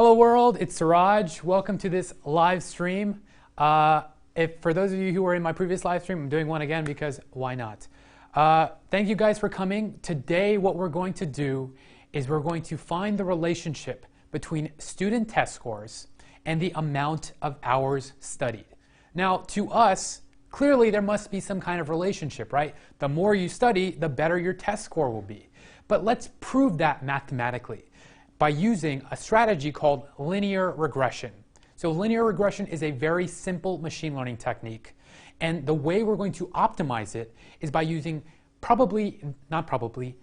Hello world, it's Siraj. Welcome to this live stream. For those of you who were in my previous live stream, I'm doing one again because why not? Thank you guys for coming. Today what we're going to do is we're going to find the relationship between student test scores and the amount of hours studied. Now to us, clearly there must be some kind of relationship, right? The more you study, the better your test score will be. But let's prove that mathematically by using a strategy called linear regression. So linear regression is a very simple machine learning technique. And the way we're going to optimize it is by using the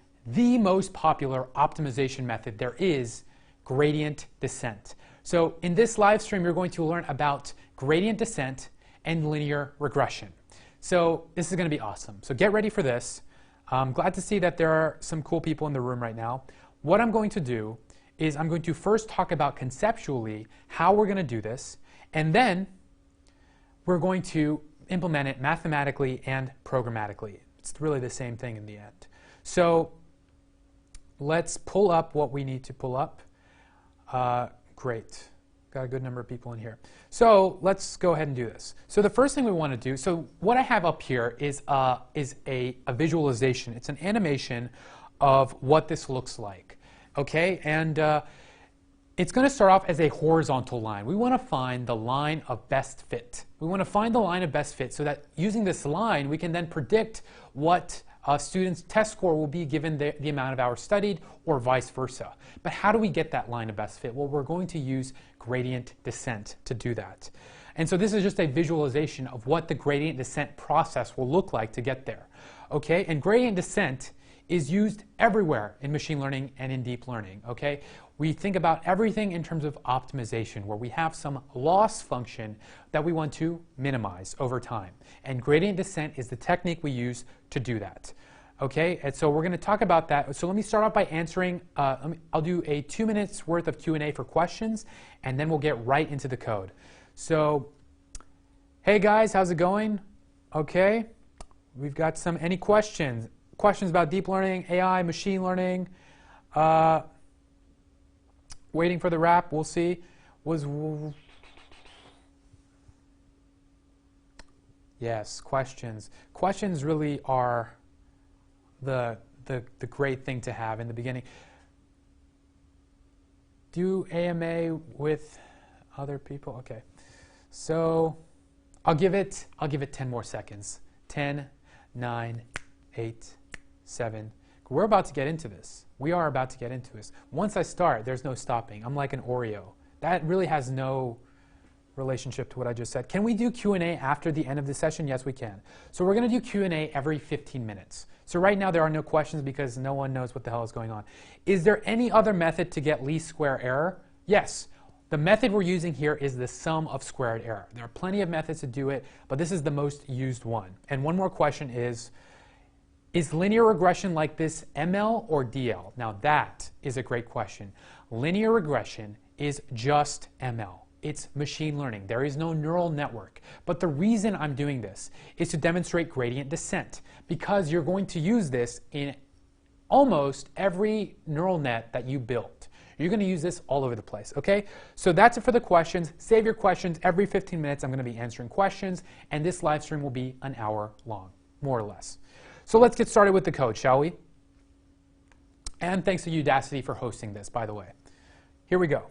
most popular optimization method there is, gradient descent. So in this live stream, you're going to learn about gradient descent and linear regression. So this is going to be awesome. So get ready for this. I'm glad to see that there are some cool people in the room right now. What I'm going to do is I'm going to first talk about conceptually how we're going to do this, and then we're going to implement it mathematically and programmatically. It's really the same thing in the end. So let's pull up what we need to pull up. Great. Got a good number of people in here. So let's go ahead and do this. So the first thing we want to do, so what I have up here is a visualization. It's an animation of what this looks like. Okay, and it's going to start off as a horizontal line. We want to find the line of best fit. We want to find the line of best fit so that using this line, we can then predict what a student's test score will be given the amount of hours studied, or vice versa. But how do we get that line of best fit? Well, we're going to use gradient descent to do that. And so this is just a visualization of what the gradient descent process will look like to get there. Okay, and gradient descent is used everywhere in machine learning and in deep learning, okay? We think about everything in terms of optimization, where we have some loss function that we want to minimize over time. And gradient descent is the technique we use to do that, okay? And so we're going to talk about that. So let me start off by answering, I'll do a 2 minutes worth of Q&A for questions, and then we'll get right into the code. So, hey guys, how's it going? Okay, we've got any questions? Questions about deep learning, AI, machine learning, waiting for the wrap, we'll see. Yes, questions. Questions really are the great thing to have in the beginning. Do AMA with other people? Okay. So I'll give it 10 more seconds. 10, 9, 8, 7. We're about to get into this. We are about to get into this. Once I start, there's no stopping. I'm like an Oreo. That really has no relationship to what I just said. Can we do Q&A after the end of the session? Yes, we can. So we're going to do Q&A every 15 minutes. So right now there are no questions because no one knows what the hell is going on. Is there any other method to get least square error? Yes. The method we're using here is the sum of squared error. There are plenty of methods to do it, but this is the most used one. And one more question is linear regression like this ML or DL? Now that is a great question. Linear regression is just ML. It's machine learning. There is no neural network. But the reason I'm doing this is to demonstrate gradient descent, because you're going to use this in almost every neural net that you build. You're going to use this all over the place, okay? So that's it for the questions. Save your questions. Every 15 minutes I'm going to be answering questions, and this live stream will be an hour long, more or less. So let's get started with the code, shall we? And thanks to Udacity for hosting this, by the way. Here we go.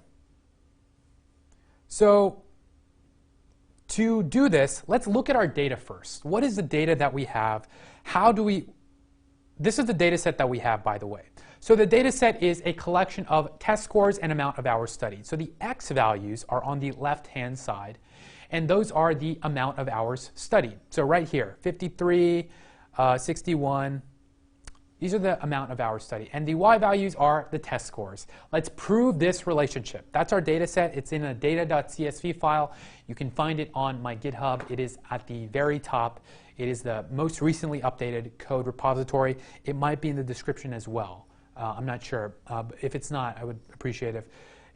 So to do this, let's look at our data first. What is the data that we have? This is the data set that we have, by the way. So the data set is a collection of test scores and amount of hours studied. So the X values are on the left-hand side, and those are the amount of hours studied. So right here, 53, 61, these are the amount of hours studied. And the Y values are the test scores. Let's prove this relationship. That's our data set. It's in a data.csv file. You can find it on my GitHub. It is at the very top. It is the most recently updated code repository. It might be in the description as well. I'm not sure. But if it's not, I would appreciate if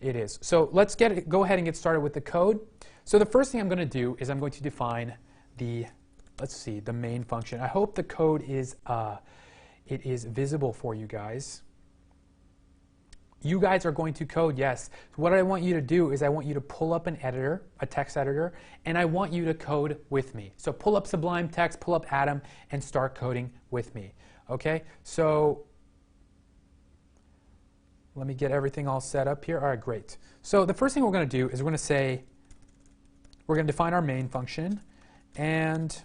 it is. So let's go ahead and get started with the code. So the first thing I'm going to do is I'm going to define the main function. I hope the code is visible for you guys. you guys are going to code, yes. So what I want you to do is I want you to pull up an editor, a text editor, and I want you to code with me. So pull up Sublime Text, pull up Atom, and start coding with me. Okay, so let me get everything all set up here. All right, great. So the first thing we're going to do is we're going to define our main function, and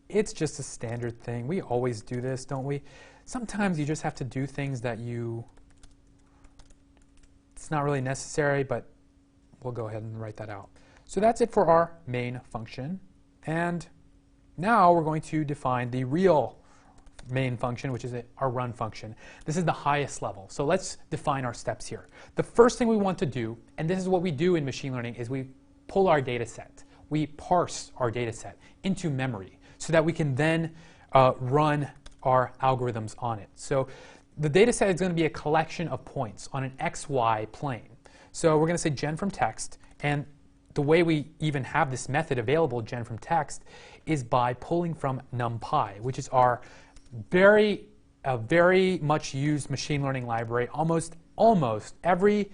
it's just a standard thing. We always do this, don't we? Sometimes you just have to do things that it's not really necessary, but we'll go ahead and write that out. So that's it for our main function. And now we're going to define the real main function, which is our run function. This is the highest level. So let's define our steps here. The first thing we want to do, and this is what we do in machine learning, is we pull our data set. We parse our data set into memory so that we can then run our algorithms on it. So the data set is going to be a collection of points on an XY plane. So we're going to say gen from text, and the way we even have this method available, gen from text, is by pulling from NumPy, which is our very much used machine learning library. Almost every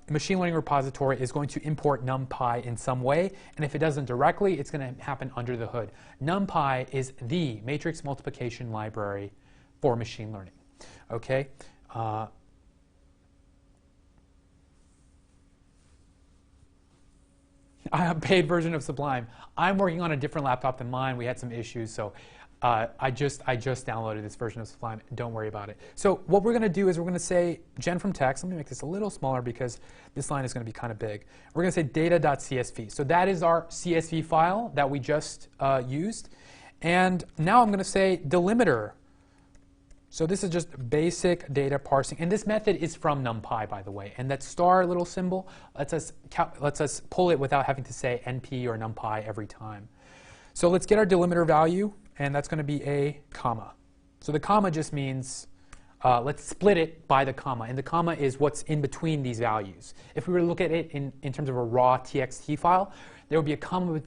machine learning repository is going to import NumPy in some way, and if it doesn't directly, it's going to happen under the hood. NumPy is the matrix multiplication library for machine learning. Okay. I have a paid version of Sublime. I'm working on a different laptop than mine. We had some issues, so I just downloaded this version of Sublime. Don't worry about it. So what we're going to do is we're going to say gen from text. Let me make this a little smaller because this line is going to be kind of big. We're going to say data.csv. So that is our CSV file that we just used. And now I'm going to say delimiter. So this is just basic data parsing. And this method is from NumPy, by the way. And that star little symbol lets us pull it without having to say NP or NumPy every time. So let's get our delimiter value, and that's going to be a comma. So the comma just means let's split it by the comma. And the comma is what's in between these values. If we were to look at it in terms of a raw TXT file, there would be a comma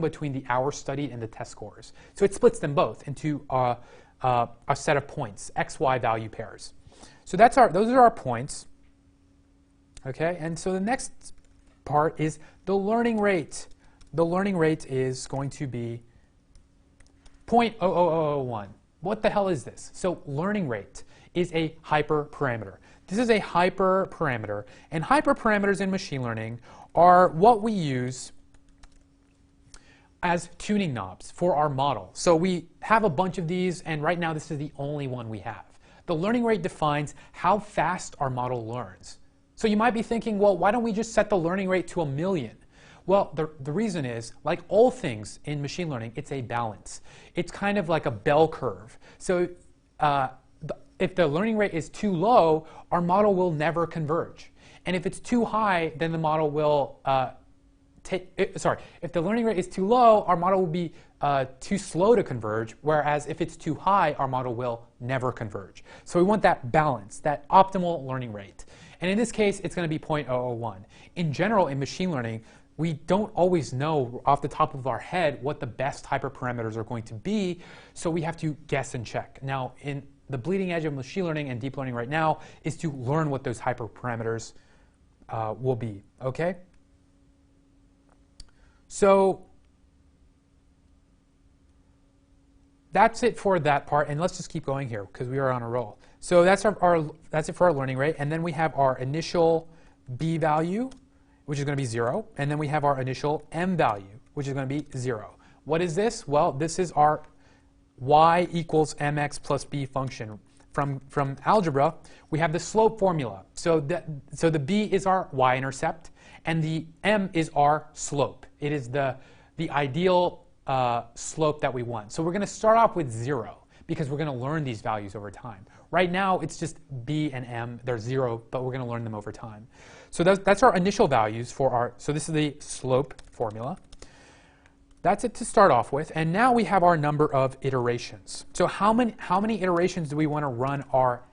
between the hours studied and the test scores. So it splits them both into a set of points, XY value pairs. So those are our points. Okay, and so the next part is the learning rate. The learning rate is going to be 0.00001. What the hell is this? So learning rate is a hyperparameter. This is a hyperparameter, and hyperparameters in machine learning are what we use as tuning knobs for our model. So we have a bunch of these, and right now this is the only one we have. The learning rate defines how fast our model learns. So you might be thinking, well, why don't we just set the learning rate to 1,000,000? Well, the reason is, like all things in machine learning, it's a balance. It's kind of like a bell curve. So if the learning rate is too low, our model will never converge. And if it's too high, then the model will if the learning rate is too low, our model will be too slow to converge, whereas if it's too high, our model will never converge. So we want that balance, that optimal learning rate. And in this case, it's going to be 0.001. In general, in machine learning, we don't always know off the top of our head what the best hyperparameters are going to be, so we have to guess and check. Now, in the bleeding edge of machine learning and deep learning right now is to learn what those hyperparameters will be, okay? So that's it for that part, and let's just keep going here because we are on a roll. So that's it for our learning rate, and then we have our initial b value, which is going to be 0, and then we have our initial m value, which is going to be 0. What is this? Well, this is our y equals mx plus b function. From algebra, we have the slope formula. So the b is our y-intercept, and the m is our slope. It is the ideal slope that we want. So we're going to start off with 0 because we're going to learn these values over time. Right now, it's just b and m. They're 0, but we're going to learn them over time. So that's our initial values for our, so this is the slope formula. That's it to start off with. And now we have our number of iterations. So how many iterations do we want to run our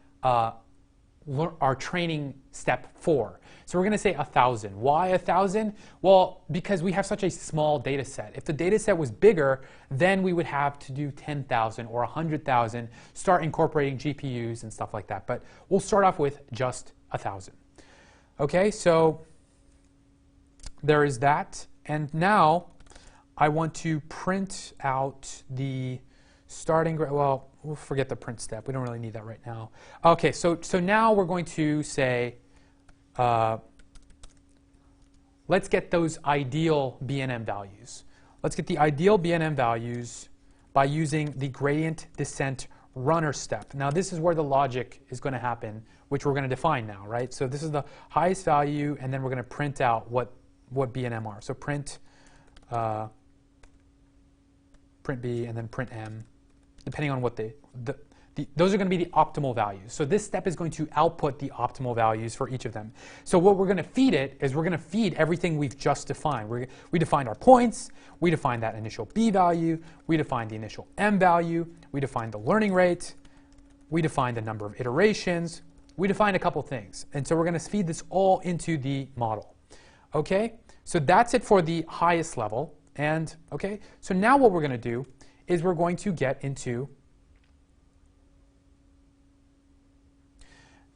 training step for? So we're going to say 1,000. Why 1,000? Well, because we have such a small data set. If the data set was bigger, then we would have to do 10,000 or 100,000, start incorporating GPUs and stuff like that. But we'll start off with just 1,000. Okay, so there is that. And now I want to print out the starting, well, we'll forget the print step. We don't really need that right now. Okay, so now we're going to say, let's get those ideal BNM values. Let's get the ideal BNM values by using the gradient descent runner step. Now this is where the logic is going to happen, which we're going to define now, right? So this is the highest value, and then we're going to print out what BNM are. So print B and then print M, depending on what those are going to be the optimal values. So this step is going to output the optimal values for each of them. So what we're going to feed it is we're going to feed everything we've just defined. We defined our points, we defined that initial B value, we defined the initial M value, we defined the learning rate, we defined the number of iterations, we defined a couple things. And so we're going to feed this all into the model. Okay, so that's it for the highest level. And okay, so now what we're going to do is we're going to get into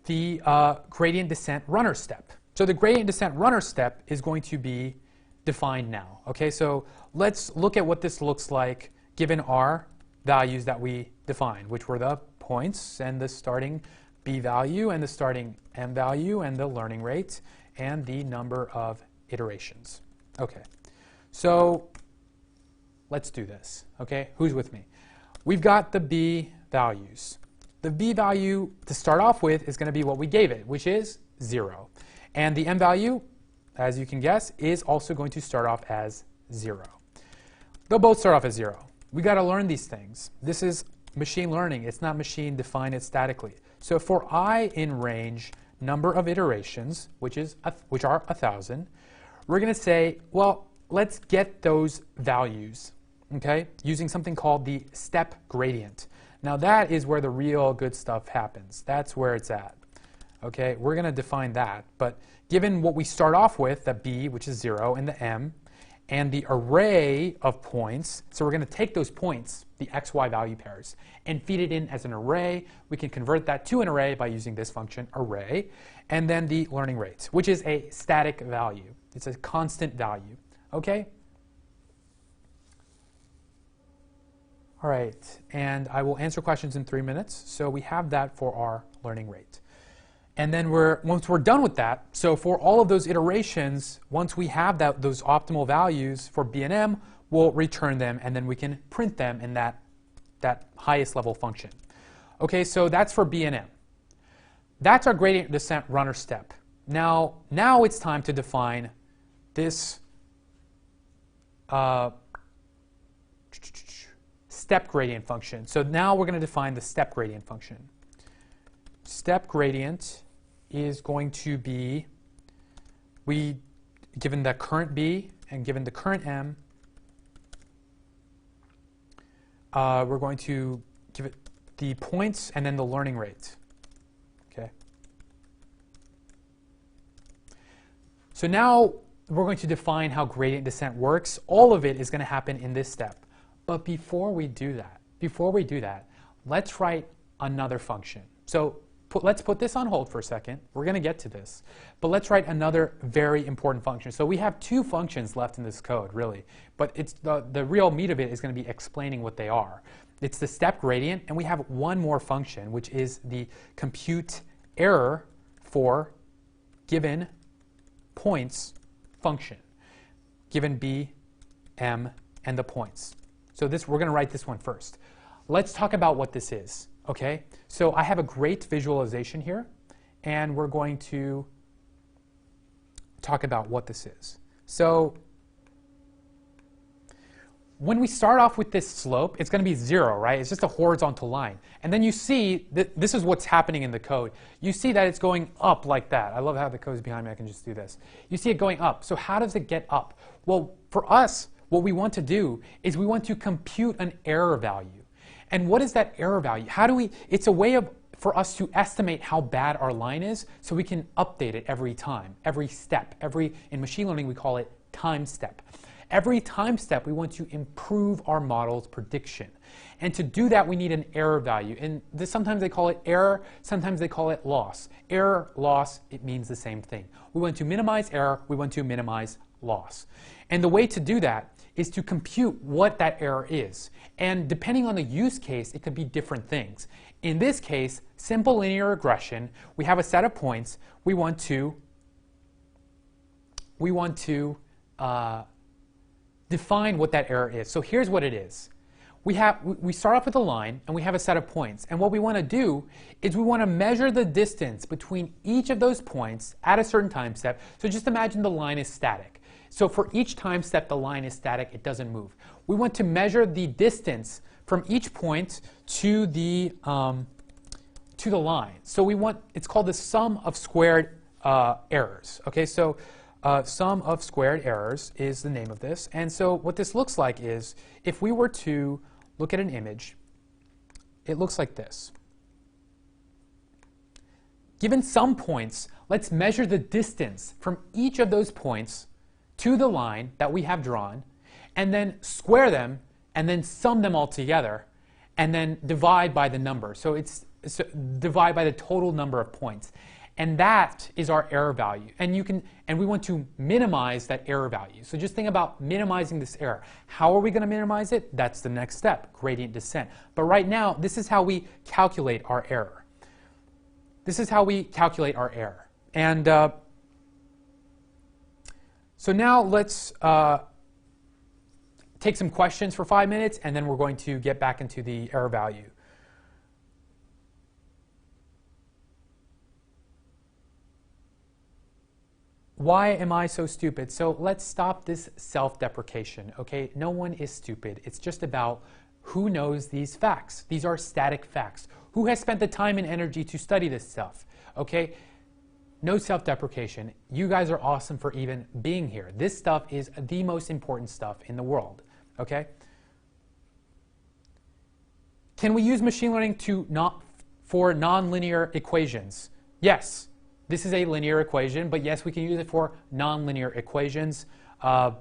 the gradient descent runner step. So the gradient descent runner step is going to be defined now. Okay, so let's look at what this looks like given our values that we defined, which were the points and the starting B value and the starting M value and the learning rate and the number of iterations. Okay, so let's do this. Okay, who's with me? We've got the B values. The B value to start off with is going to be what we gave it, which is 0. And the M value, as you can guess, is also going to start off as 0. They'll both start off as 0. We got to learn these things. This is machine learning. It's not machine define it statically. So for I in range number of iterations, which are 1,000, we're going to say, well, let's get those values, okay, using something called the step gradient. Now that is where the real good stuff happens. That's where it's at. Okay, we're going to define that. But given what we start off with, the B, which is 0, and the M, and the array of points, so we're going to take those points, the x, y value pairs, and feed it in as an array. We can convert that to an array by using this function, array, and then the learning rate, which is a static value. It's a constant value. Okay? All right, and I will answer questions in 3 minutes. So we have that for our learning rate. And then once we're done with that, so for all of those iterations, once we have those optimal values for B and M, we'll return them, and then we can print them in that highest level function. Okay, so that's for B and M. That's our gradient descent runner step. Now it's time to define this step gradient function. So now we're going to define the step gradient function. Step gradient is going to be, given the current B and given the current M, we're going to give it the points and then the learning rate. Okay. So now we're going to define how gradient descent works. All of it is going to happen in this step. But before we do that, let's write another function. So let's put this on hold for a second. We're going to get to this. But let's write another very important function. So we have 2 functions left in this code, really. But it's the real meat of it is going to be explaining what they are. It's the step gradient, and we have one more function, which is the compute error for given points function, given B, M, and the points. So we're going to write this one first. Let's talk about what this is. Okay, so I have a great visualization here, and we're going to talk about what this is. So when we start off with this slope, it's going to be 0, right? It's just a horizontal line. And then you see that this is what's happening in the code. You see that it's going up like that. I love how the code is behind me. I can just do this. You see it going up. So how does it get up? Well, for us, what we want to do is we want to compute an error value. And what is that error value? It's a way of for us to estimate how bad our line is so we can update it every time, every step. In machine learning, we call it time step. Every time step, we want to improve our model's prediction. And to do that, we need an error value. And sometimes they call it error, sometimes they call it loss. Error, loss, it means the same thing. We want to minimize error, we want to minimize loss. And the way to do that is to compute what that error is. And depending on the use case, it could be different things. In this case, simple linear regression, we have a set of points. We want to define what that error is. So here's what it is. We start off with a line, and we have a set of points. And what we want to do is we want to measure the distance between each of those points at a certain time step. So just imagine the line is static. So for each time step, the line is static. It doesn't move. We want to measure the distance from each point to the line. So it's called the sum of squared errors. Okay, so sum of squared errors is the name of this. And so what this looks like is, if we were to look at an image, it looks like this. Given some points, let's measure the distance from each of those points to the line that we have drawn, and then square them, and then sum them all together, and then divide by the number. So divide by the total number of points. And that is our error value. And we want to minimize that error value. So just think about minimizing this error. How are we going to minimize it? That's the next step, gradient descent. But right now, this is how we calculate our error. This is how we calculate our error. And so now let's take some questions for 5 minutes, and then we're going to get back into the error value. Why am I so stupid? So let's stop this self-deprecation, okay? No one is stupid. It's just about who knows these facts. These are static facts. Who has spent the time and energy to study this stuff, okay? No self-deprecation. You guys are awesome for even being here. This stuff is the most important stuff in the world, okay? Can we use machine learning for nonlinear equations? Yes. This is a linear equation, but yes, we can use it for nonlinear equations. For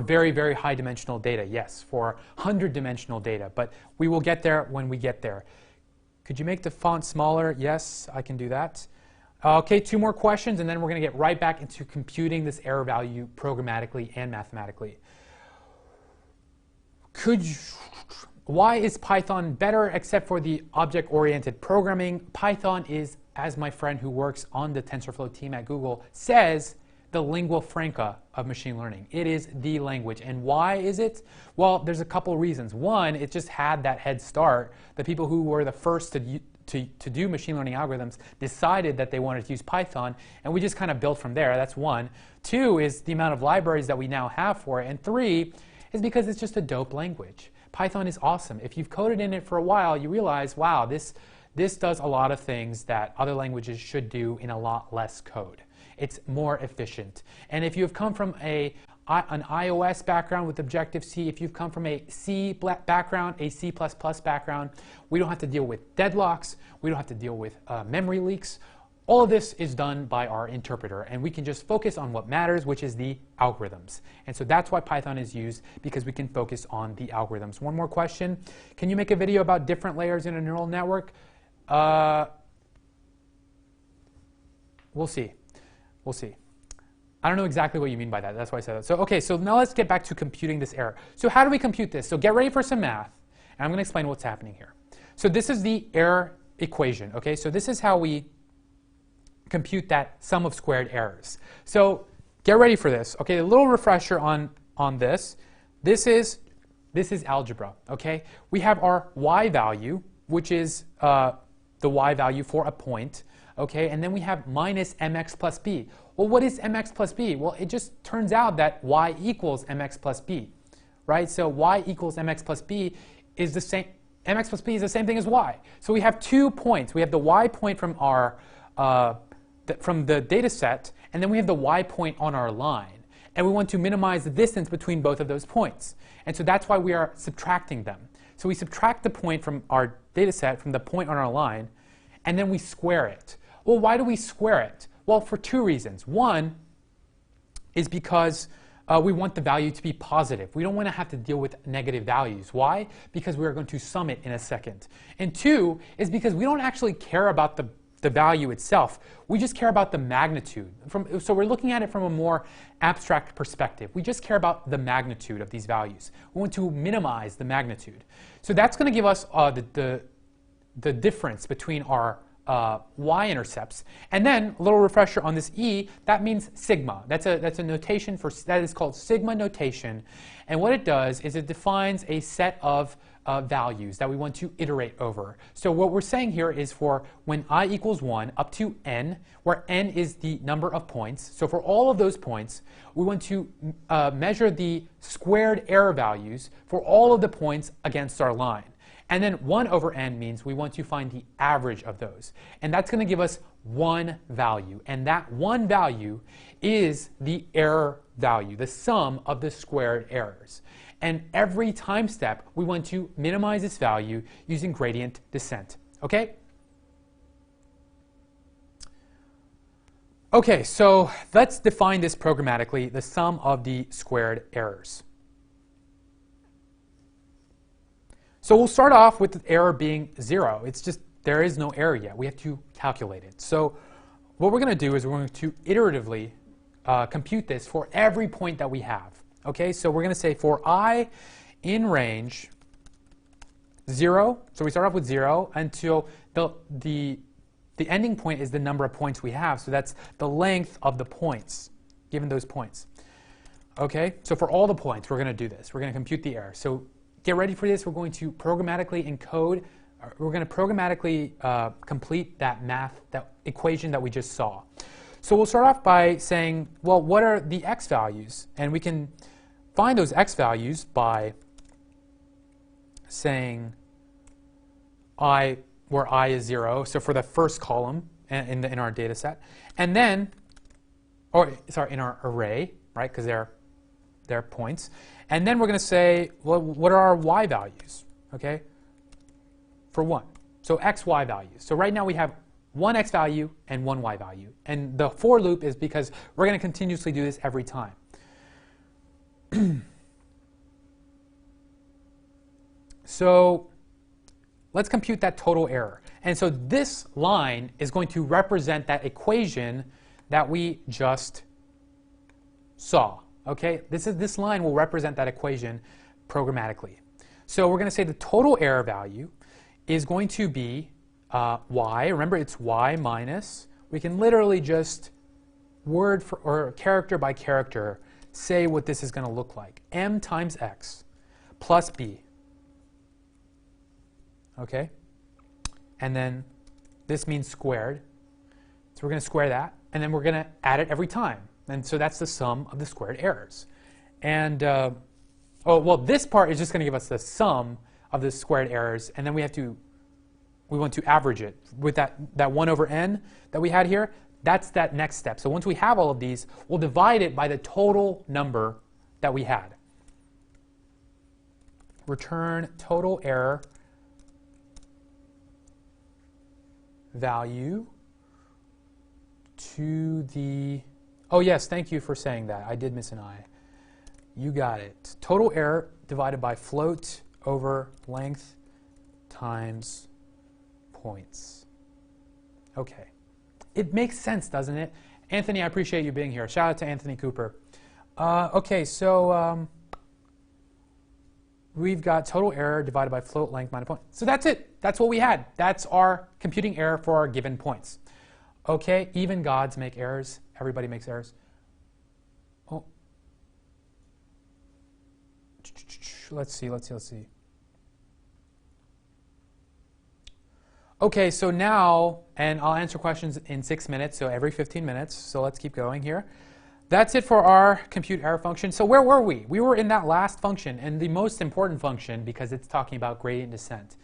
very, very high dimensional data, yes. For 100-dimensional data, but we will get there when we get there. Could you make the font smaller? Yes, I can do that. Okay, 2 more questions, and then we're going to get right back into computing this error value programmatically and mathematically. Why is Python better except for the object-oriented programming? Python is, as my friend who works on the TensorFlow team at Google says, the lingua franca of machine learning. It is the language. And why is it? Well, there's a couple reasons. One, it just had that head start. The people who were the first to do machine learning algorithms decided that they wanted to use Python, and we just kind of built from there. That's one. 2 is the amount of libraries that we now have for it. And 3 is because it's just a dope language. Python is awesome. If you've coded in it for a while, you realize, wow, this does a lot of things that other languages should do in a lot less code. It's more efficient. And if you've come from an iOS background with Objective-C, if you've come from a C background, a C++ background, we don't have to deal with deadlocks. We don't have to deal with memory leaks. All of this is done by our interpreter, and we can just focus on what matters, which is the algorithms. And so that's why Python is used, because we can focus on the algorithms. One more question. Can you make a video about different layers in a neural network? We'll see. We'll see. I don't know exactly what you mean by that. That's why I said that. So, okay, so now let's get back to computing this error. So how do we compute this? So get ready for some math, and I'm going to explain what's happening here. So this is the error equation, okay? So this is how we compute that sum of squared errors. So get ready for this, okay? A little refresher on this. This is algebra, okay? We have our y value, which is the y value for a point, okay? And then we have minus mx plus b. Well, what is mx plus b? Well, it just turns out that y equals mx plus b, right? So y equals mx plus b is the same. Mx plus b is the same thing as y. So we have 2 points. We have the y point from our from the data set, and then we have the y point on our line. And we want to minimize the distance between both of those points. And so that's why we are subtracting them. So we subtract the point from our data set, from the point on our line, and then we square it. Well, why do we square it? Well, for two reasons. One is because we want the value to be positive. We don't want to have to deal with negative values. Why? Because we are going to sum it in a second. And two is because we don't actually care about the value itself. We just care about the magnitude. So we're looking at it from a more abstract perspective. We just care about the magnitude of these values. We want to minimize the magnitude. So that's going to give us the difference between our y-intercepts. And then a little refresher on this e, that means sigma. That's a notation that is called sigma notation. And what it does is it defines a set of values that we want to iterate over. So what we're saying here is for when I equals 1 up to n, where n is the number of points. So for all of those points, we want to measure the squared error values for all of the points against our line. And then 1 over n means we want to find the average of those. And that's going to give us one value. And that one value is the error value, the sum of the squared errors. And every time step, we want to minimize this value using gradient descent. Okay? Okay, so let's define this programmatically, the sum of the squared errors. So we'll start off with the error being 0. It's just there is no error yet. We have to calculate it. So what we're going to do is we're going to iteratively compute this for every point that we have. Okay, so we're going to say for I in range 0, so we start off with 0 until the ending point is the number of points we have. So that's the length of the points, given those points. Okay, so for all the points, we're going to do this. We're going to compute the error. So get ready for this. We're going to programmatically encode. We're going to programmatically complete that that equation that we just saw. So we'll start off by saying, well, what are the x values? And we can find those x values by saying where I is 0, so for the first column in our data set. And then, in our array, right, because they're points. And then we're going to say, well, what are our y values, okay, for 1? So x, y values. So right now we have one x value and one y value. And the for loop is because we're going to continuously do this every time. So let's compute that total error. And so this line is going to represent that equation that we just saw. Okay, this line will represent that equation programmatically. So we're going to say the total error value is going to be y. Remember, it's y minus. We can literally just word for, or character by character say what this is going to look like. M times x plus b. Okay, and then this means squared. So we're going to square that, and then we're going to add it every time. And so that's the sum of the squared errors. And, this part is just going to give us the sum of the squared errors. And then we want to average it. With that 1 over n that we had here, that's that next step. So once we have all of these, we'll divide it by the total number that we had. Return total error value to the... Oh, yes, thank you for saying that. I did miss an I. You got it. Total error divided by float over length times points. Okay. It makes sense, doesn't it? Anthony, I appreciate you being here. Shout out to Anthony Cooper. Okay, so we've got total error divided by float length minus point. So that's it. That's what we had. That's our computing error for our given points. Okay, even gods make errors. Everybody makes errors. Oh. Let's see. Okay, so now, and I'll answer questions in 6 minutes, so every 15 minutes. So let's keep going here. That's it for our compute error function. So where were we? We were in that last function, and the most important function because it's talking about gradient descent.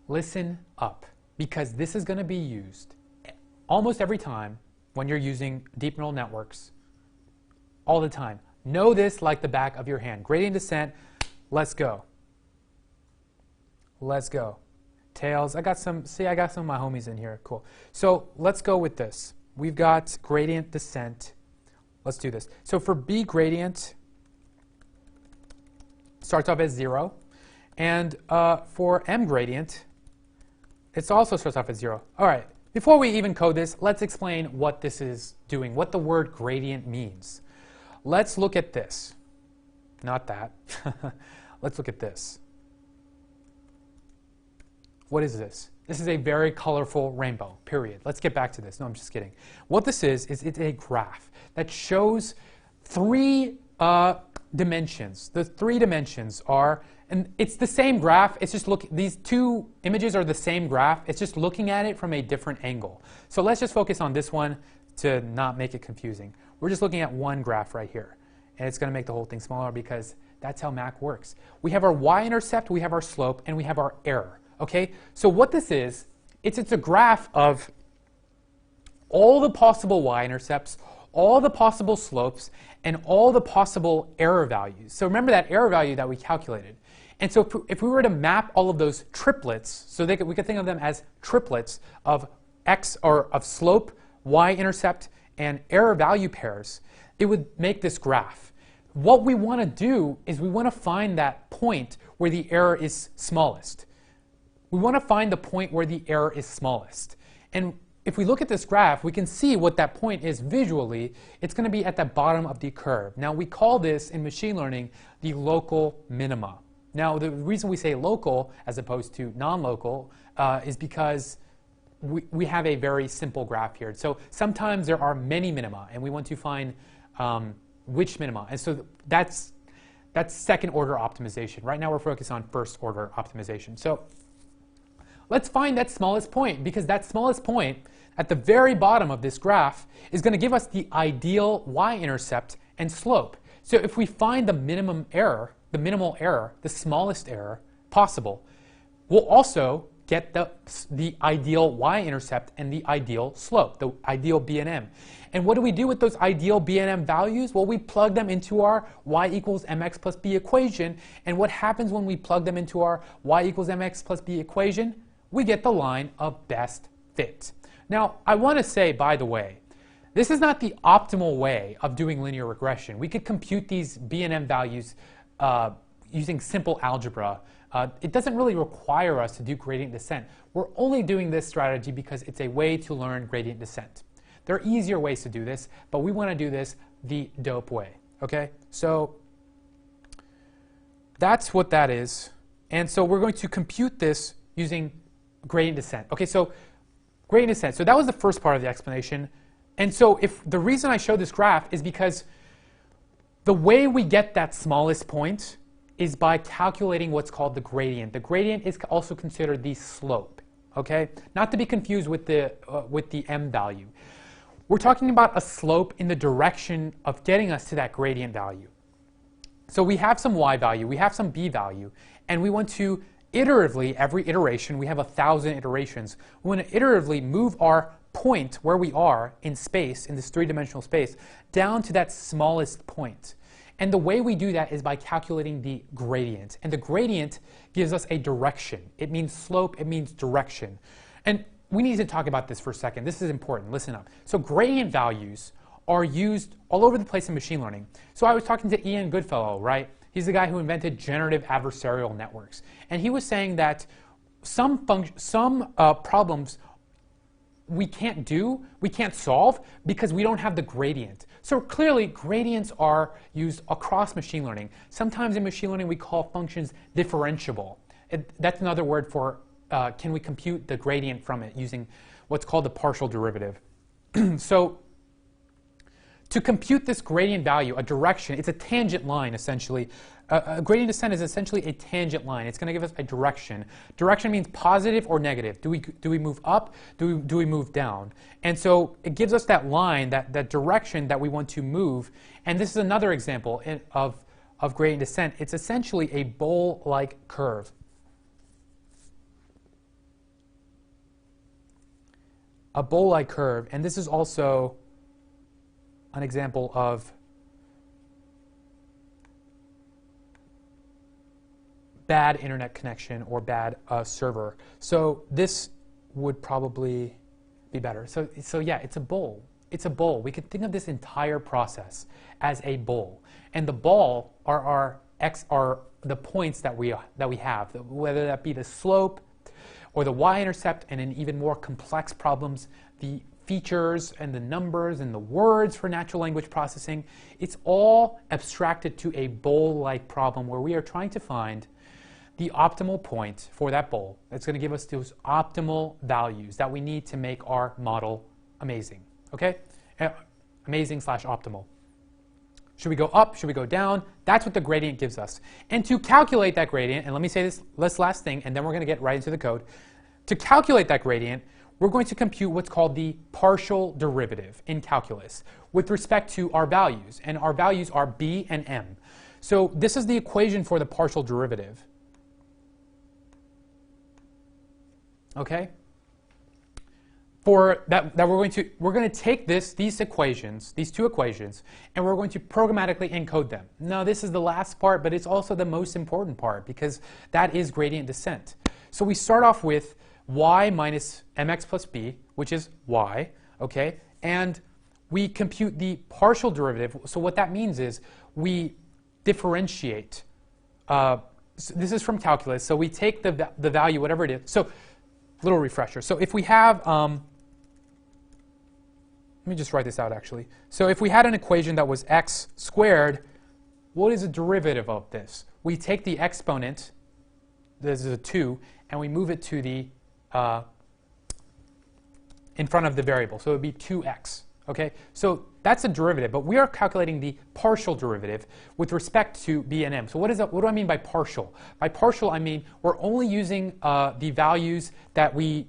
Listen up, because this is going to be used almost every time when you're using deep neural networks, all the time. Know this like the back of your hand. Gradient descent, let's go. Let's go. tails. I got some of my homies in here. Cool. So let's go with this. We've got gradient descent. Let's do this. So for B gradient, starts off as 0. And for M gradient, it also starts off as 0. All right. Before we even code this, let's explain what this is doing, what the word gradient means. Let's look at this. Not that. Let's look at this. What is this? This is a very colorful rainbow, period. Let's get back to this. No, I'm just kidding. What this is it's a graph that shows 3 dimensions. The 3 dimensions are, and it's the same graph, it's just these 2 images are the same graph, it's just looking at it from a different angle. So let's just focus on this one to not make it confusing. We're just looking at one graph right here. And it's going to make the whole thing smaller because that's how Mac works. We have our y-intercept, we have our slope, and we have our error. Okay? So what this is, it's a graph of all the possible y-intercepts, all the possible slopes, and all the possible error values. So remember that error value that we calculated. And so if we were to map all of those triplets, so we could think of them as triplets of x, or of slope, y-intercept, and error value pairs, it would make this graph. What we want to do is we want to find that point where the error is smallest. We want to find the point where the error is smallest. And if we look at this graph, we can see what that point is visually. It's going to be at the bottom of the curve. Now, we call this in machine learning the local minima. Now, the reason we say local as opposed to non-local is because we have a very simple graph here. So sometimes there are many minima, and we want to find which minima. And so that's second order optimization. Right now we're focused on first order optimization. So let's find that smallest point, because that smallest point at the very bottom of this graph is going to give us the ideal y-intercept and slope. So if we find the minimum error, the minimal error, the smallest error possible, we'll also get the ideal y-intercept and the ideal slope, the ideal B&M. And what do we do with those ideal B&M values? Well, we plug them into our y equals mx plus b equation. And what happens when we plug them into our y equals mx plus b equation? We get the line of best fit. Now, I want to say, by the way, this is not the optimal way of doing linear regression. We could compute these B&M values using simple algebra. It doesn't really require us to do gradient descent. We're only doing this strategy because it's a way to learn gradient descent. There are easier ways to do this, but we want to do this the dope way. Okay? So that's what that is. And so we're going to compute this using gradient descent. Okay, so gradient descent. So that was the first part of the explanation. And so if the reason I showed this graph is because the way we get that smallest point is by calculating what's called the gradient. The gradient is also considered the slope. Okay, not to be confused with the m value. We're talking about a slope in the direction of getting us to that gradient value. So we have some y value, we have some b value, and we want to iteratively, every iteration, we have 1,000 iterations, we want to iteratively move our point where we are in space, in this 3-dimensional space, down to that smallest point. And the way we do that is by calculating the gradient. And the gradient gives us a direction. It means slope, it means direction. And we need to talk about this for a second. This is important. Listen up. So gradient values are used all over the place in machine learning. So I was talking to Ian Goodfellow, right? He's the guy who invented generative adversarial networks. And he was saying that some problems we can't solve because we don't have the gradient. So clearly, gradients are used across machine learning. Sometimes in machine learning, we call functions differentiable. That's another word for can we compute the gradient from it using what's called the partial derivative. So to compute this gradient value, a direction, it's a tangent line essentially. A gradient descent is essentially a tangent line. It's going to give us a direction. Direction means positive or negative. Do we move up? Do we move down? And so it gives us that line, that direction that we want to move. And this is another example of gradient descent. It's essentially a bowl-like curve. A bowl-like curve. And this is also an example of bad internet connection or bad server. So this would probably be better. So yeah, it's a bowl. It's a bowl. We could think of this entire process as a bowl, and the ball are the points that we have, whether that be the slope or the y-intercept, and in even more complex problems, the features and the numbers and the words for natural language processing. It's all abstracted to a bowl-like problem where we are trying to find the optimal point for that bowl that's going to give us those optimal values that we need to make our model amazing. Okay? Amazing/optimal. Should we go up? Should we go down? That's what the gradient gives us. And to calculate that gradient, and let me say this last thing, and then we're going to get right into the code. To calculate that gradient, we're going to compute what's called the partial derivative in calculus with respect to our values. And our values are b and m. So this is the equation for the partial derivative. Okay? For that we're going to take these equations, these two equations, and we're going to programmatically encode them. Now this is the last part, but it's also the most important part because that is gradient descent. So we start off with y minus mx plus b, which is y, okay? And we compute the partial derivative. So what that means is we differentiate. So this is from calculus. So we take the value, whatever it is. So little refresher. So if we have let me just write this out actually. So if we had an equation that was x squared, what is the derivative of this? We take the exponent, this is a 2, and we move it to the in front of the variable. So it would be 2x. Okay? So that's a derivative, but we are calculating the partial derivative with respect to b and m. So what do I mean by partial? By partial, I mean we're only using the values that we're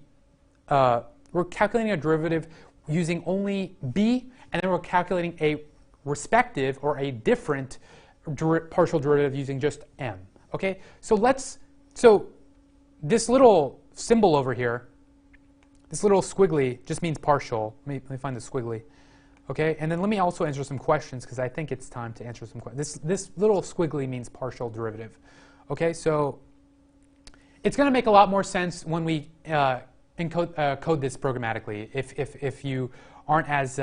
calculating a derivative using only b, and then we're calculating a respective or a different partial derivative using just m. Okay, so this little symbol over here, this little squiggly just means partial. Let me find the squiggly. Okay, and then let me also answer some questions because I think it's time to answer some questions. This little squiggly means partial derivative. Okay, so it's going to make a lot more sense when we code this programmatically if you aren't as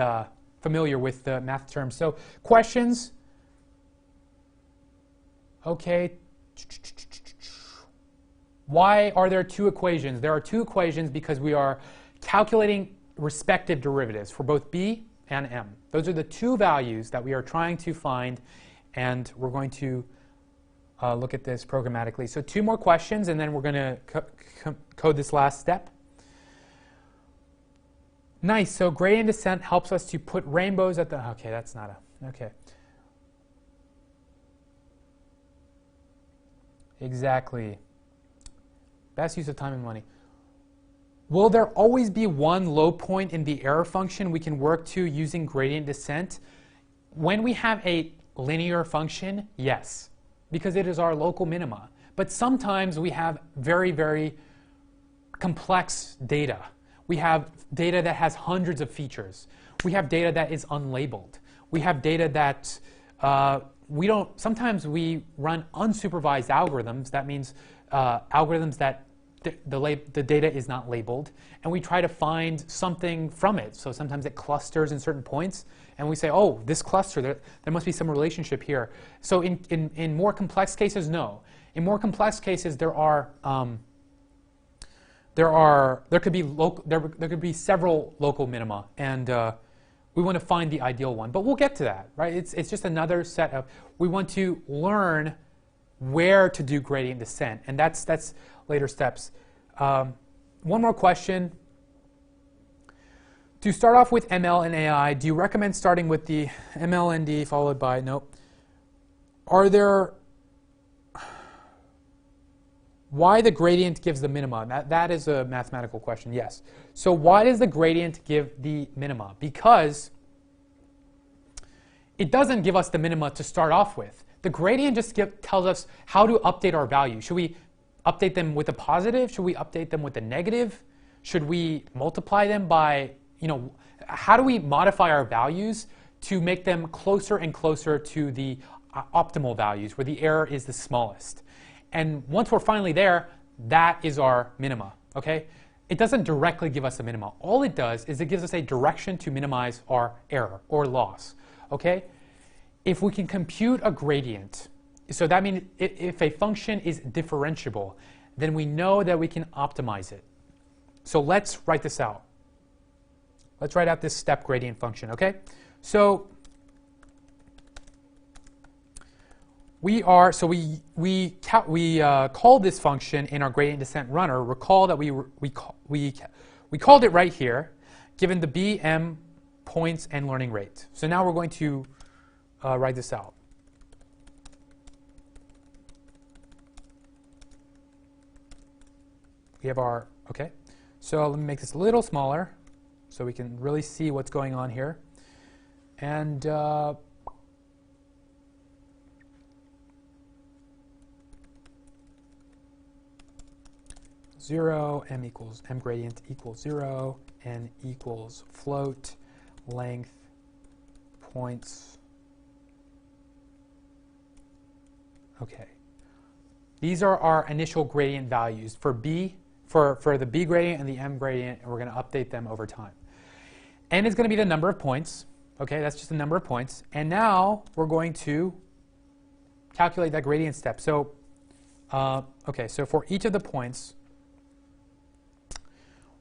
familiar with the math terms. So questions? Okay. Why are there two equations? There are two equations because we are calculating respective derivatives for both b and m. Those are the two values that we are trying to find, and we're going to look at this programmatically. So two more questions, and then we're going to code this last step. Nice. So gradient descent helps us to put rainbows at the... Okay, that's not a... Okay. Exactly. Best use of time and money. Will there always be one low point in the error function we can work to using gradient descent? When we have a linear function, yes, because it is our local minima. But sometimes we have very, very complex data. We have data that has hundreds of features. We have data that is unlabeled. We have data that sometimes we run unsupervised algorithms. That means algorithms that the data is not labeled, and we try to find something from it. So sometimes it clusters in certain points, and we say, oh, this cluster, there must be some relationship here. So in more complex cases, no. In more complex cases, there could be several local minima, and we want to find the ideal one. But we'll get to that, right? It's just another set of, we want to learn where to do gradient descent, and that's later steps. One more question. To start off with ML and AI, do you recommend starting with the ML and D followed by, nope. Why the gradient gives the minima? That is a mathematical question, yes. So why does the gradient give the minima? Because it doesn't give us the minima to start off with. The gradient just tells us how to update our value. Should we update them with a positive? Should we update them with a negative? Should we multiply them by, how do we modify our values to make them closer and closer to the optimal values where the error is the smallest? And once we're finally there, that is our minima, okay? It doesn't directly give us a minima. All it does is it gives us a direction to minimize our error or loss, okay? If we can compute a gradient, so that means if a function is differentiable, then we know that we can optimize it. So let's write this out. Let's write out this step gradient function, okay? So we called this function in our gradient descent runner. Recall that we called it right here, given the b, m, points, and learning rate. So now we're going to write this out. We have our, okay. So let me make this a little smaller so we can really see what's going on here. And 0, m gradient equals 0, n equals float, length, points. Okay. These are our initial gradient values for b, for the b gradient and the m gradient, and we're going to update them over time. N is going to be the number of points. Okay, that's just the number of points. And now we're going to calculate that gradient step. So, okay, so for each of the points,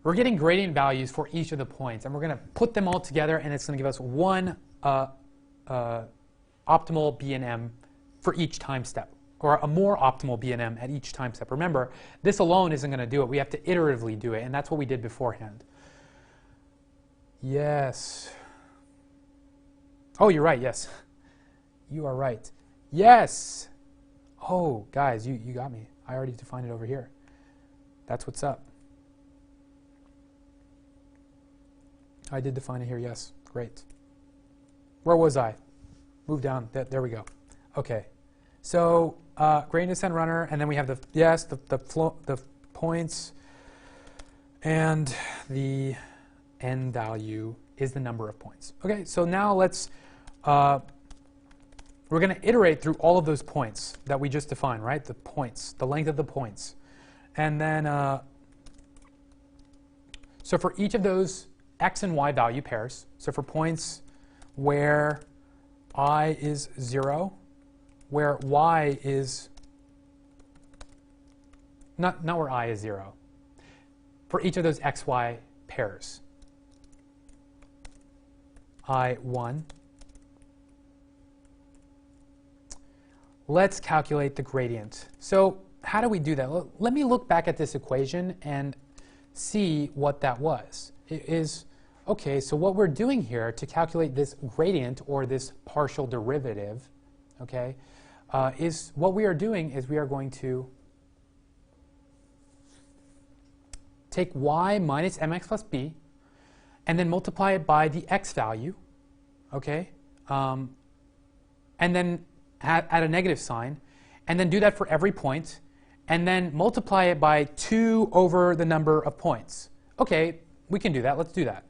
we're getting gradient values for each of the points, and we're going to put them all together, and it's going to give us one optimal b and m for each time step, or a more optimal b and m at each time step. Remember, this alone isn't going to do it. We have to iteratively do it, and that's what we did beforehand. Yes. Oh, you're right, yes. You are right. Yes! Oh, guys, you got me. I already defined it over here. That's what's up. I did define it here, yes. Great. Where was I? Move down. There we go. Okay. So gradient descent runner, and then we have the points, and the n value is the number of points. Okay, so now let's, we're going to iterate through all of those points that we just defined, right? The points, the length of the points. And then, so for each of those x and y value pairs, so for points where I is 0, where y is, not where I is 0, for each of those x, y pairs, I1, let's calculate the gradient. So how do we do that? Let me look back at this equation and see what that was. It is, okay, so what we're doing here to calculate this gradient, or this partial derivative, okay, is what we are doing is we are going to take y minus mx plus b and then multiply it by the x value, okay, and then add a negative sign, and then do that for every point, and then multiply it by 2 over the number of points. Okay, we can do that. Let's do that.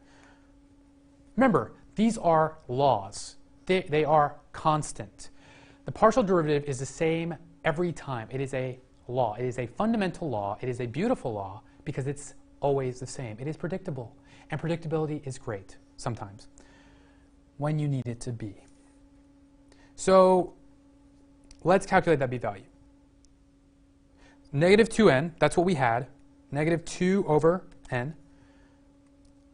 Remember, these are laws. They are constant. The partial derivative is the same every time. It is a law. It is a fundamental law. It is a beautiful law because it's always the same. It is predictable. And predictability is great sometimes when you need it to be. So let's calculate that b value. Negative 2n, that's what we had. Negative 2 over n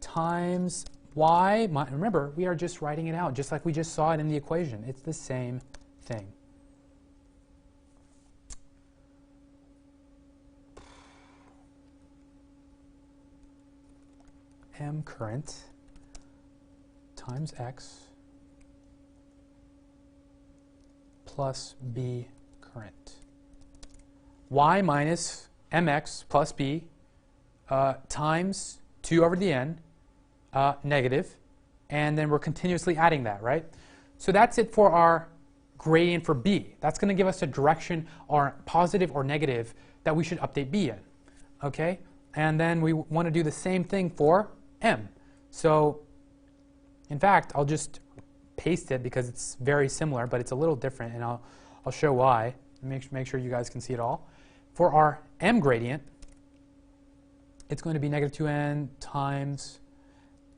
times y. Remember, we are just writing it out just like we just saw it in the equation. It's the same thing. M current times x plus b current. Y minus mx plus b times 2 over the n, negative, and then we're continuously adding that, right? So that's it for our gradient for b. That's going to give us a direction, or positive or negative, that we should update b in, okay? And then we want to do the same thing for m. So in fact, I'll just paste it because it's very similar, but it's a little different, and I'll show why. Make sure you guys can see it all. for our m gradient, it's going to be negative 2n times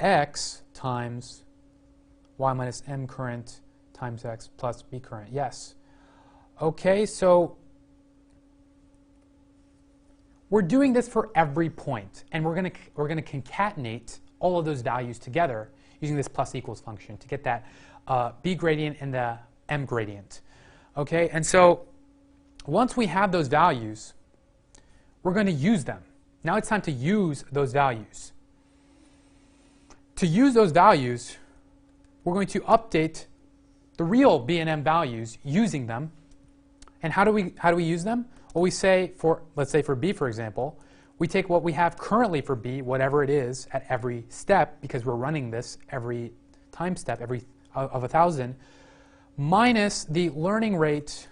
x times y minus m current times x plus b current. Yes. Okay, so we're doing this for every point, and we're going to concatenate all of those values together using this plus equals function to get that b gradient and the m gradient. Okay, and so once we have those values, we're going to use them. Now it's time to use those values. To use those values, we're going to update the real b and m values using them. And how do we use them? Well, we say let's say for b, for example, we take what we have currently for b, whatever it is, at every step, because we're running this every time step, every of 1,000, minus the learning rate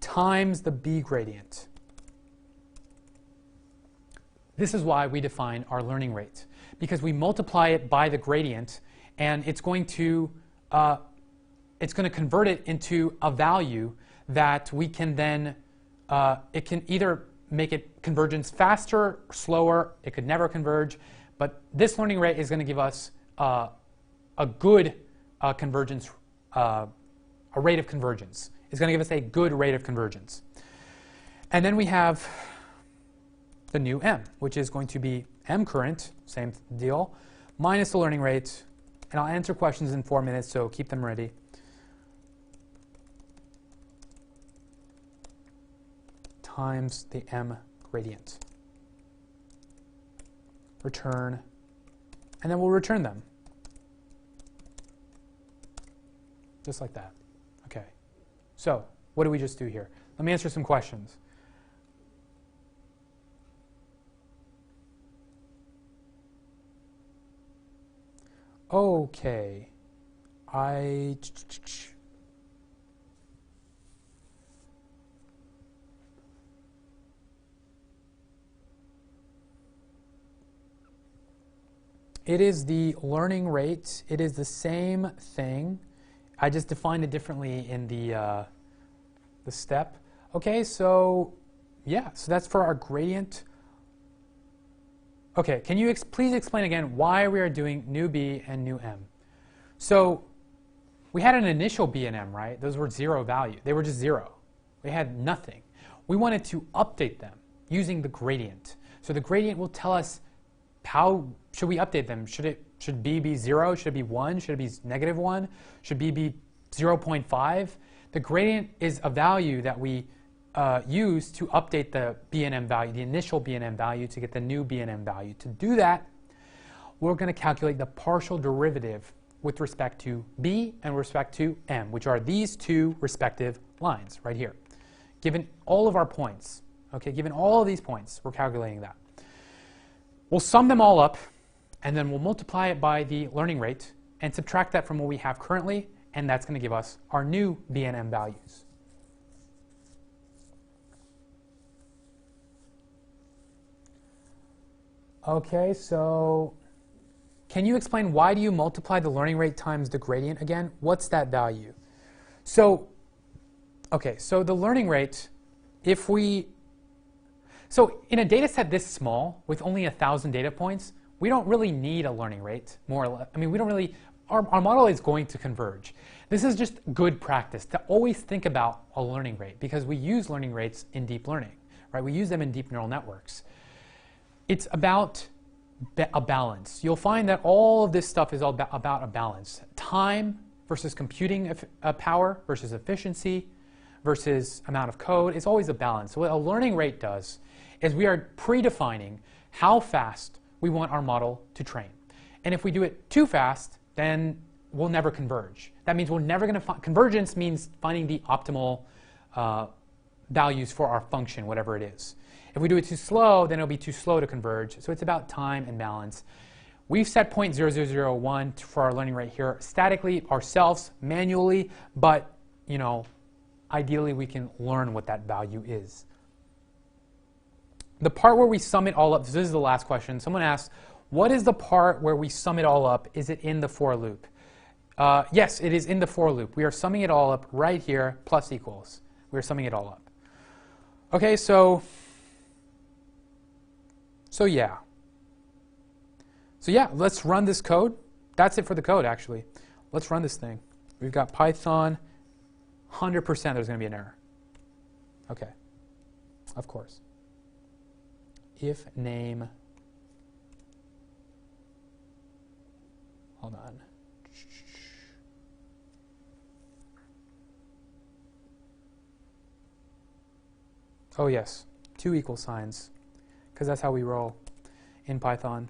times the b gradient. This is why we define our learning rate, because we multiply it by the gradient, and it's going to convert it into a value that we can then, it can either make it convergence faster, slower, it could never converge, but this learning rate is going to give us a good convergence, a rate of convergence. It's going to give us a good rate of convergence. And then we have the new m, which is going to be m current, same deal, minus the learning rate. And I'll answer questions in 4 minutes, so keep them ready. Times the m gradient. Return, and then we'll return them. Just like that. Okay. So, what do we just do here? Let me answer some questions. Okay. It is the learning rate. It is the same thing. I just defined it differently in the step. Okay, so yeah, so that's for our gradient. Okay, can you please explain again why we are doing new b and new m? So we had an initial b and m, right? Those were zero value. They were just zero. We had nothing. We wanted to update them using the gradient. So the gradient will tell us how should we update them. Should b be 0? Should it be 1? Should it be -1? Should b be 0.5? The gradient is a value that we use to update the b and m value, the initial b and m value, to get the new b and m value. To do that, we're going to calculate the partial derivative with respect to b and respect to m, which are these two respective lines right here. Given all of our points, okay, given all of these points, we're calculating that. We'll sum them all up, and then we'll multiply it by the learning rate and subtract that from what we have currently, and that's going to give us our new b and m values. Okay, so can you explain why do you multiply the learning rate times the gradient again? What's that value? So, okay, so the learning rate, so in a data set this small, with only 1,000 data points, we don't really need a learning rate, more or less. I mean, we don't really, our model is going to converge. This is just good practice to always think about a learning rate, because we use learning rates in deep learning, right? We use them in deep neural networks. It's about a balance. You'll find that all of this stuff is all about a balance. Time versus computing power versus efficiency versus amount of code. It's always a balance. So what a learning rate does is we are predefining how fast we want our model to train. And if we do it too fast, then we'll never converge. That means we're never going to find, convergence means finding the optimal values for our function, whatever it is. If we do it too slow, then it'll be too slow to converge. So it's about time and balance. We've set 0.0001 for our learning rate here statically ourselves, manually, but you know, ideally we can learn what that value is. The part where we sum it all up, this is the last question. Someone asked, what is the part where we sum it all up? Is it in the for loop? Yes, it is in the for loop. We are summing it all up right here, plus equals. We are summing it all up. Okay, so So yeah. So yeah, let's run this code. That's it for the code, actually. Let's run this thing. We've got Python. 100% there's going to be an error. Okay. Of course. If name. Hold on. Oh yes, 2 equal signs, because that's how we roll in Python.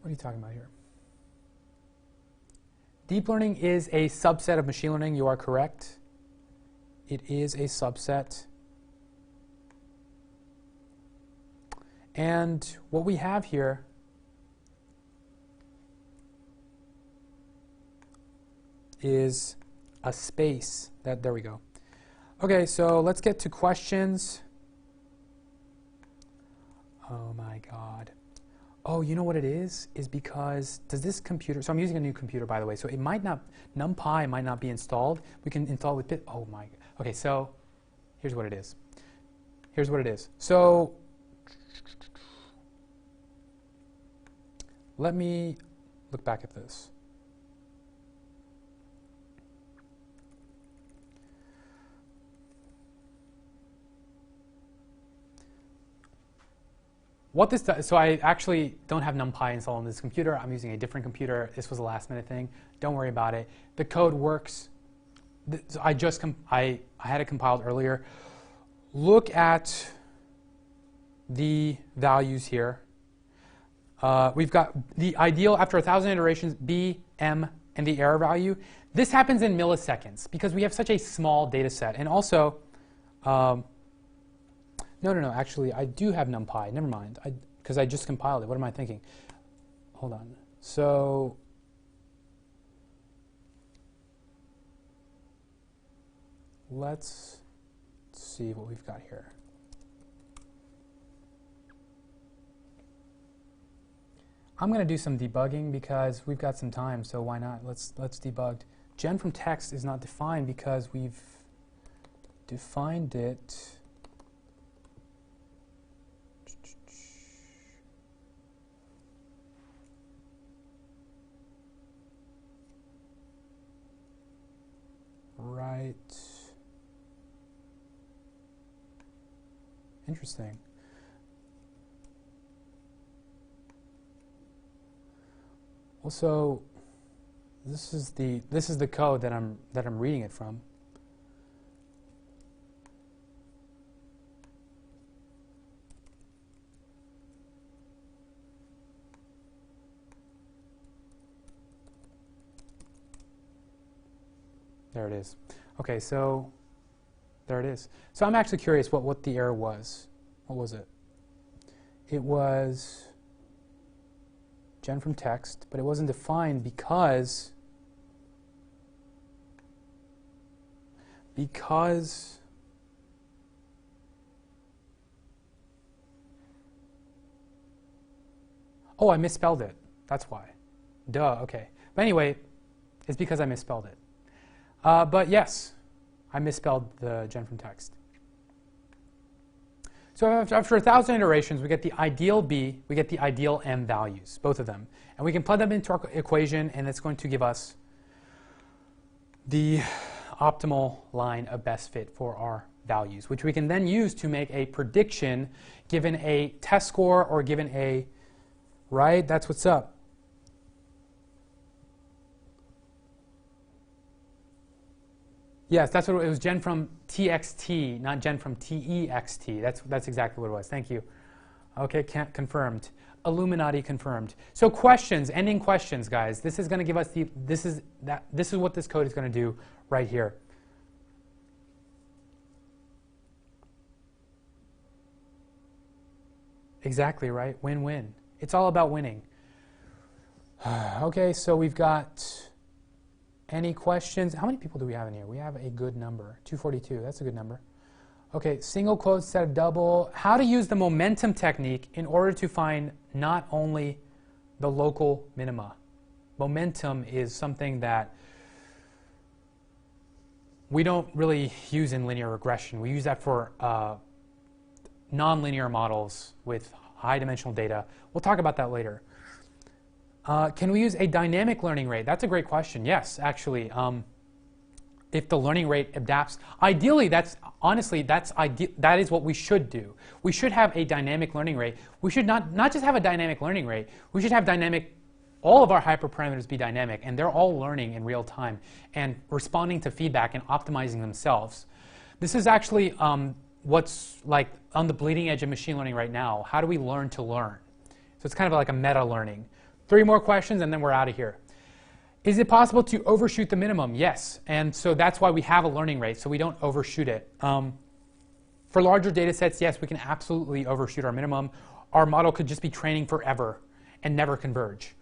What are you talking about here? Deep learning is a subset of machine learning. You are correct. It is a subset. And what we have here is a space. There we go. Okay, so let's get to questions. Oh my God. Oh, you know what it is? Is because, does this computer, so I'm using a new computer, by the way, so it might not, NumPy might not be installed. We can install it with oh my, okay, so here's what it is. Here's what it is. So let me look back at this. What this does, so I actually don't have NumPy installed on this computer. I'm using a different computer. This was a last minute thing. Don't worry about it. The code works. So I had it compiled earlier. Look at the values here. We've got the ideal after 1,000 iterations, B, M, and the error value. This happens in milliseconds because we have such a small data set. And also, no, actually, I do have NumPy. Never mind, because I just compiled it. What am I thinking? Hold on. So let's see what we've got here. I'm going to do some debugging because we've got some time, so why not? Let's debug. Gen from text is not defined because we've defined it. Right. Interesting. Also, this is the code that I'm reading it from. There it is. Okay, so there it is. So I'm actually curious what the error was. What was it? It was gen from text, but it wasn't defined because oh, I misspelled it. That's why. Duh, okay. But anyway, it's because I misspelled it. But yes, I misspelled the gen from text. So after 1,000 iterations, we get the ideal B, we get the ideal M values, both of them. And we can plug them into our equation, and it's going to give us the optimal line of best fit for our values, which we can then use to make a prediction given a test score or given a, right? That's what's up. Yes, that's what it was. Gen from TXT, not gen from TEXT. That's exactly what it was. Thank you. Okay, confirmed. Illuminati confirmed. So questions, ending questions, guys. This is going to give us the. This is what this code is going to do right here. Exactly right. Win-win. It's all about winning. Okay, so we've got. Any questions? How many people do we have in here? We have a good number, 242. That's a good number. Okay, single quote instead of double. How to use the momentum technique in order to find not only the local minima. Momentum is something that we don't really use in linear regression. We use that for nonlinear models with high dimensional data. We'll talk about that later. Can we use a dynamic learning rate? That's a great question. Yes, actually. If the learning rate adapts, ideally, that is what we should do. We should have a dynamic learning rate. We should not just have a dynamic learning rate. We should have all of our hyperparameters be dynamic, and they're all learning in real time and responding to feedback and optimizing themselves. This is actually what's like on the bleeding edge of machine learning right now. How do we learn to learn? So it's kind of like a meta learning. 3 more questions and then we're out of here. Is it possible to overshoot the minimum? Yes, and so that's why we have a learning rate, so we don't overshoot it. For larger data sets, yes, we can absolutely overshoot our minimum. Our model could just be training forever and never converge.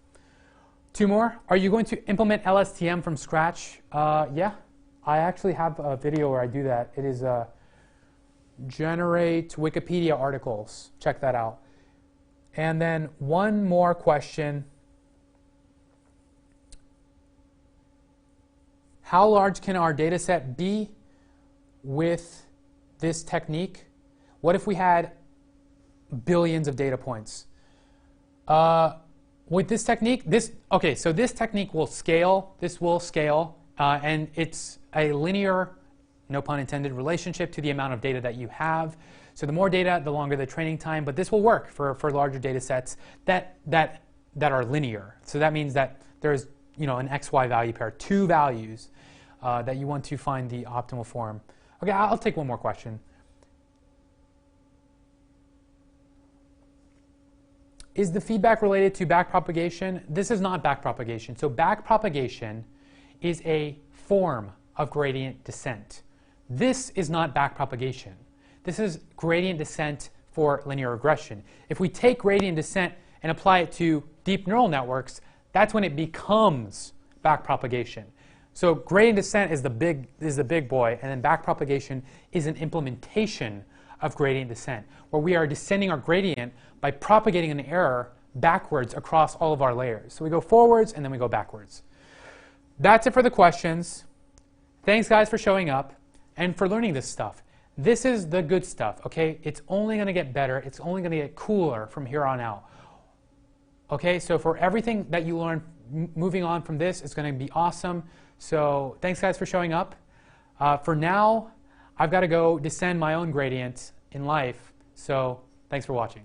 2 more. Are you going to implement LSTM from scratch? Yeah, I actually have a video where I do that. It is generate Wikipedia articles. Check that out. And then 1 more question. How large can our data set be with this technique? What if we had billions of data points? With this technique, so this technique will scale. This will scale, and it's a linear, no pun intended, relationship to the amount of data that you have. So the more data, the longer the training time. But this will work for larger data sets that are linear. So that means that there's an XY value pair, 2 values that you want to find the optimal form. Okay, I'll take 1 more question. Is the feedback related to backpropagation? This is not backpropagation. So backpropagation is a form of gradient descent. This is not backpropagation. This is gradient descent for linear regression. If we take gradient descent and apply it to deep neural networks, that's when it becomes backpropagation. So gradient descent is the big boy, and then backpropagation is an implementation of gradient descent, where we are descending our gradient by propagating an error backwards across all of our layers. So we go forwards and then we go backwards. That's it for the questions. Thanks guys for showing up and for learning this stuff. This is the good stuff, okay? It's only going to get better. It's only going to get cooler from here on out. Okay, so for everything that you learn moving on from this, it's going to be awesome. So thanks guys for showing up. For now, I've got to go descend my own gradient in life. So thanks for watching.